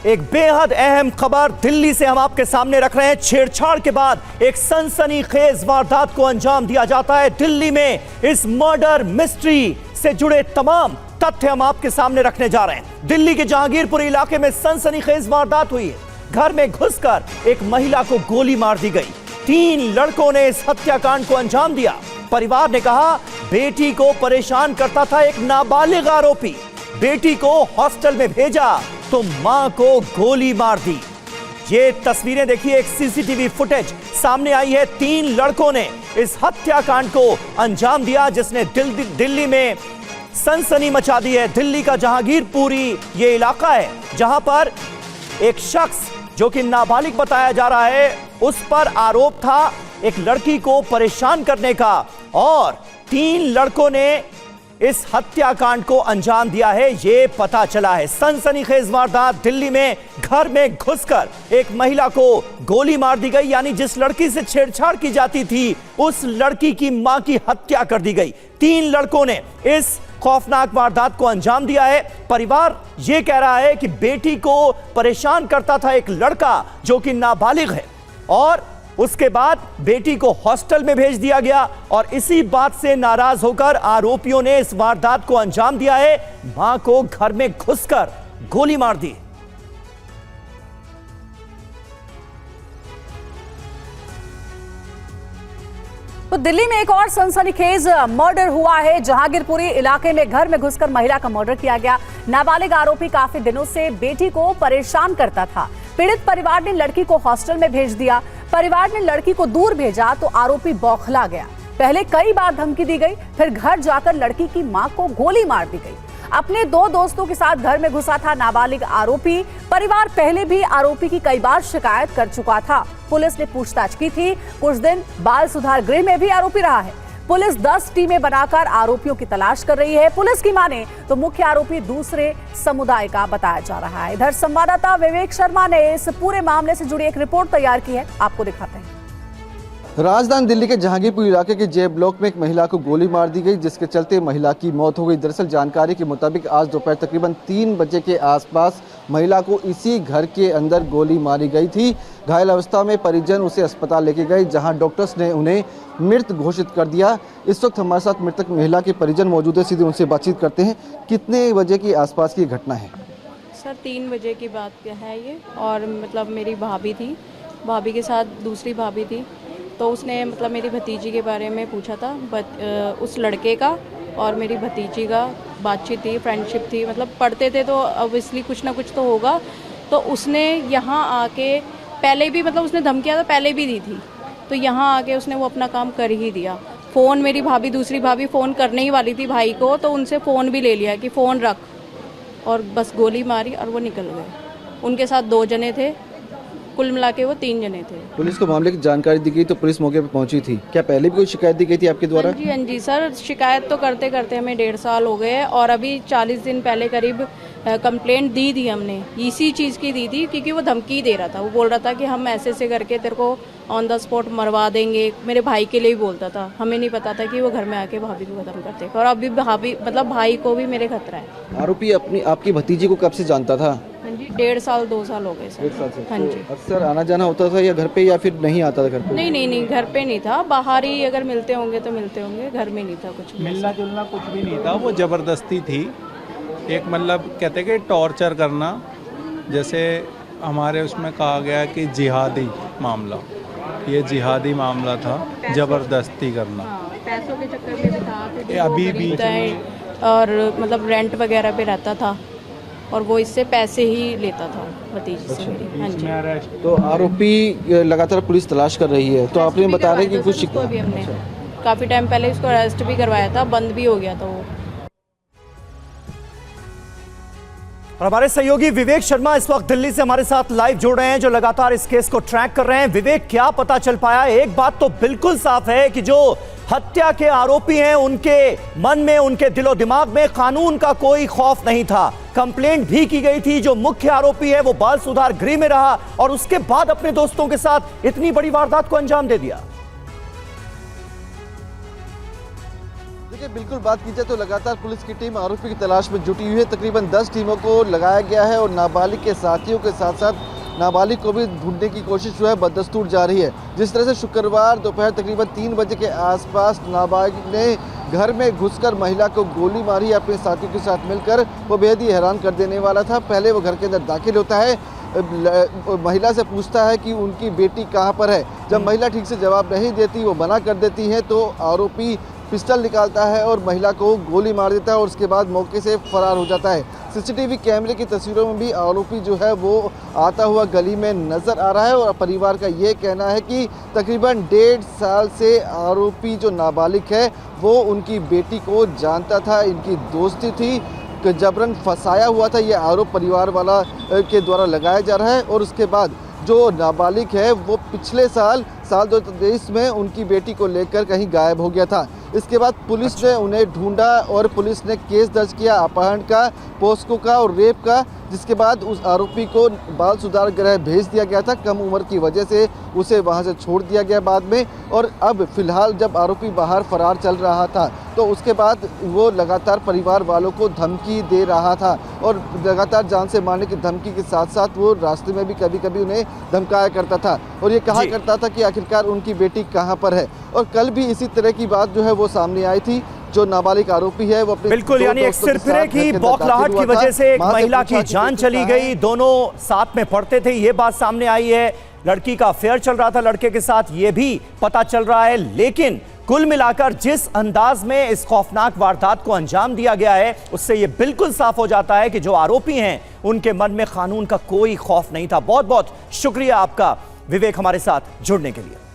एक बेहद अहम खबर दिल्ली से हम आपके सामने रख रहे हैं। छेड़छाड़ के बाद एक सनसनीखेज वारदात को अंजाम दिया जाता है दिल्ली में। इस मर्डर मिस्ट्री से जुड़े तमाम तथ्य हम आपके सामने रखने जा रहे हैं। दिल्ली के जहांगीरपुरी इलाके में सनसनीखेज वारदात हुई है। घर में घुसकर एक महिला को गोली मार दी गई। 3 लड़कों ने इस हत्याकांड को अंजाम दिया। परिवार ने कहा बेटी को परेशान करता था एक नाबालिग आरोपी। बेटी को हॉस्टल में भेजा तो मां को गोली मार दी। ये तस्वीरें देखिए, एक सीसीटीवी फुटेज सामने आई है। 3 लड़कों ने इस हत्याकांड को अंजाम दिया जिसने दिल्ली में सनसनी मचा दी है। दिल्ली का जहांगीरपुरी ये इलाका है जहां पर एक शख्स जो कि नाबालिग बताया जा रहा है, उस पर आरोप था एक लड़की को परेशान करने का, और 3 लड़कों ने इस हत्याकांड को अंजाम दिया है, ये पता चला है। सनसनीखेज वारदात दिल्ली में घर में घुसकर एक महिला को गोली मार दी गई, यानी जिस लड़की से छेड़छाड़ की जाती थी उस लड़की की मां की हत्या कर दी गई। 3 लड़कों ने इस खौफनाक वारदात को अंजाम दिया है। परिवार यह कह रहा है कि बेटी को परेशान करता था एक लड़का जो कि नाबालिग है, और उसके बाद बेटी को हॉस्टल में भेज दिया गया, और इसी बात से नाराज होकर आरोपियों ने इस वारदात को अंजाम दिया है। मां को घर में घुसकर गोली मार दी। तो दिल्ली में एक और सनसनीखेज मर्डर हुआ है। जहांगीरपुरी इलाके में घर में घुसकर महिला का मर्डर किया गया। नाबालिग आरोपी काफी दिनों से बेटी को परेशान करता था। पीड़ित परिवार ने लड़की को हॉस्टल में भेज दिया। परिवार ने लड़की को दूर भेजा तो आरोपी बौखला गया। पहले कई बार धमकी दी गई, फिर घर जाकर लड़की की मां को गोली मार दी गई। अपने 2 दोस्तों के साथ घर में घुसा था नाबालिग आरोपी। परिवार पहले भी आरोपी की कई बार शिकायत कर चुका था। पुलिस ने पूछताछ की थी। कुछ दिन बाल सुधार गृह में भी आरोपी रहा है। पुलिस 10 टीमें बनाकर आरोपियों की तलाश कर रही है। पुलिस की माने तो मुख्य आरोपी दूसरे समुदाय का बताया जा रहा है। इधर संवाददाता विवेक शर्मा ने इस पूरे मामले से जुड़ी एक रिपोर्ट तैयार की है, आपको दिखाते हैं। राजधानी दिल्ली के जहांगीरपुर इलाके के जे ब्लॉक में एक महिला को गोली मार दी गई, जिसके चलते महिला की मौत हो गई। दरअसल जानकारी के मुताबिक आज दोपहर तकरीबन 3 बजे के आसपास महिला को इसी घर के अंदर गोली मारी गई थी। घायल अवस्था में परिजन उसे अस्पताल लेके गए, जहां डॉक्टर्स ने उन्हें मृत घोषित कर दिया। इस वक्त हमारे साथ मृतक महिला के परिजन मौजूद है, सीधे उनसे बातचीत करते हैं। कितने बजे के आसपास की घटना है? सर 3 बजे की बात है ये, और मतलब मेरी भाभी थी, भाभी के साथ दूसरी भाभी थी, तो उसने मतलब मेरी भतीजी के बारे में पूछा था। उस लड़के का और मेरी भतीजी का बातचीत थी, फ्रेंडशिप थी, मतलब पढ़ते थे तो ऑब्वियसली कुछ ना कुछ तो होगा। तो उसने यहाँ आके पहले भी मतलब उसने धमकियाँ तो पहले भी दी थी, तो यहाँ आके उसने वो अपना काम कर ही दिया। फ़ोन मेरी भाभी दूसरी भाभी फ़ोन करने ही वाली थी भाई को, तो उनसे फ़ोन भी ले लिया कि फ़ोन रख, और बस गोली मारी और वो निकल गए। उनके साथ 2 जने थे, कुल मिला के वो 3 जने थे। पुलिस को मामले की जानकारी दी गई तो पुलिस मौके पर पहुंची थी। क्या पहले भी कोई शिकायत दी गई थी आपके द्वारा? हाँ जी सर, शिकायत तो करते करते हमें 1.5 साल हो गए, और अभी 40 दिन पहले करीब कंप्लेंट दी थी हमने। इसी चीज़ की दी थी क्योंकि वो धमकी दे रहा था। वो बोल रहा था कि हम ऐसे करके तेरे को ऑन द स्पॉट मरवा देंगे। मेरे भाई के लिए भी बोलता था, हमें नहीं पता था कि वो घर में आके भाभी को खत्म करते। और अभी भाभी मतलब भाई को भी मेरे खतरा है। आरोपी आपकी भतीजी को कब से जानता था? हाँ जी 1.5 साल 2 साल हो गए सर। 1 साल से? हाँ जी। अक्सर आना जाना होता था या घर पे, या फिर नहीं आता था घर पे? नहीं, घर पे नहीं था, बाहर ही अगर मिलते होंगे तो मिलते होंगे, घर में नहीं था कुछ। मिलना जुलना कुछ भी नहीं था, वो ज़बरदस्ती थी। एक मतलब कहते कि टॉर्चर करना, जैसे हमारे उसमें कहा गया कि जिहादी मामला, ये जिहादी मामला था, ज़बरदस्ती करना। पैसों के चक्कर में भी था, अभी भी, और मतलब रेंट वगैरह पे रहता था, और वो इससे पैसे ही लेता था भतीजी से मेरी। हाँ जी। तो आरोपी लगातार पुलिस तलाश कर रही है, तो आपने बता रहे कि कुछ भी हमने काफ़ी टाइम पहले उसको अरेस्ट भी करवाया था, बंद भी हो गया था वो। और हमारे सहयोगी विवेक शर्मा इस वक्त दिल्ली से हमारे साथ लाइव जुड़ रहे हैं, जो लगातार इस केस को ट्रैक कर रहे हैं। विवेक, क्या पता चल पाया? एक बात तो बिल्कुल साफ है कि जो हत्या के आरोपी हैं उनके मन में, उनके दिलो दिमाग में कानून का कोई खौफ नहीं था। कंप्लेंट भी की गई थी। जो मुख्य आरोपी है वो बाल सुधार गृह में रहा, और उसके बाद अपने दोस्तों के साथ इतनी बड़ी वारदात को अंजाम दे दिया। देखिए, बिल्कुल बात की जाए तो लगातार पुलिस की टीम आरोपी की तलाश में जुटी हुई है। तकरीबन 10 टीमों को लगाया गया है और नाबालिग के साथियों के साथ साथ नाबालिग को भी ढूंढने की कोशिश जो है बदस्तूर जारी है। जिस तरह से शुक्रवार दोपहर तकरीबन 3 बजे के आसपास नाबालिग ने घर में घुसकर महिला को गोली मारी अपने साथियों के साथ मिलकर, वो बेहद ही हैरान कर देने वाला था। पहले वो घर के अंदर दाखिल होता है, महिला से पूछता है कि उनकी बेटी कहाँ पर है। जब महिला ठीक से जवाब नहीं देती, वो मना कर देती है, तो आरोपी पिस्टल निकालता है और महिला को गोली मार देता है और उसके बाद मौके से फरार हो जाता है। सीसीटीवी कैमरे की तस्वीरों में भी आरोपी जो है वो आता हुआ गली में नजर आ रहा है और परिवार का ये कहना है कि तकरीबन 1.5 साल से आरोपी जो नाबालिग है वो उनकी बेटी को जानता था, इनकी दोस्ती थी, जबरन फंसाया हुआ था। ये आरोप परिवार वाला के द्वारा लगाया जा रहा है और उसके बाद जो नाबालिग है वो पिछले साल 2023 में उनकी बेटी को लेकर कहीं गायब हो गया था। इसके बाद पुलिस ने उन्हें ढूंढा और पुलिस ने केस दर्ज किया अपहरण का, पोस्को का और रेप का, जिसके बाद उस आरोपी को बाल सुधार गृह भेज दिया गया था। कम उम्र की वजह से उसे वहां से छोड़ दिया गया बाद में। और अब फिलहाल जब आरोपी बाहर फरार चल रहा था तो उसके बाद वो लगातार परिवार वालों को धमकी दे रहा था और लगातार जान से मारने की धमकी के साथ साथ वो रास्ते में भी कभी कभी उन्हें धमकाया करता था और ये कहा करता था कि आखिरकार उनकी बेटी कहाँ पर है। और कल भी इसी तरह की बात जो है वो सामने आई थी। जो नाबालिग आरोपी है वो अपने बिल्कुल, यानी एक सिरफिरे की बौखलाहट की वजह से एक महिला की जान चली गई। दोनों साथ में पढ़ते थे, ये बात सामने आई है। लड़की का अफेयर चल रहा था लड़के के साथ, ये भी पता चल रहा है। लेकिन कुल मिलाकर जिस अंदाज में इस खौफनाक वारदात को अंजाम दिया गया है, उससे ये बिल्कुल साफ हो जाता है कि जो आरोपी हैं उनके मन में कानून का कोई खौफ नहीं था। बहुत बहुत शुक्रिया आपका विवेक, हमारे साथ जुड़ने के लिए।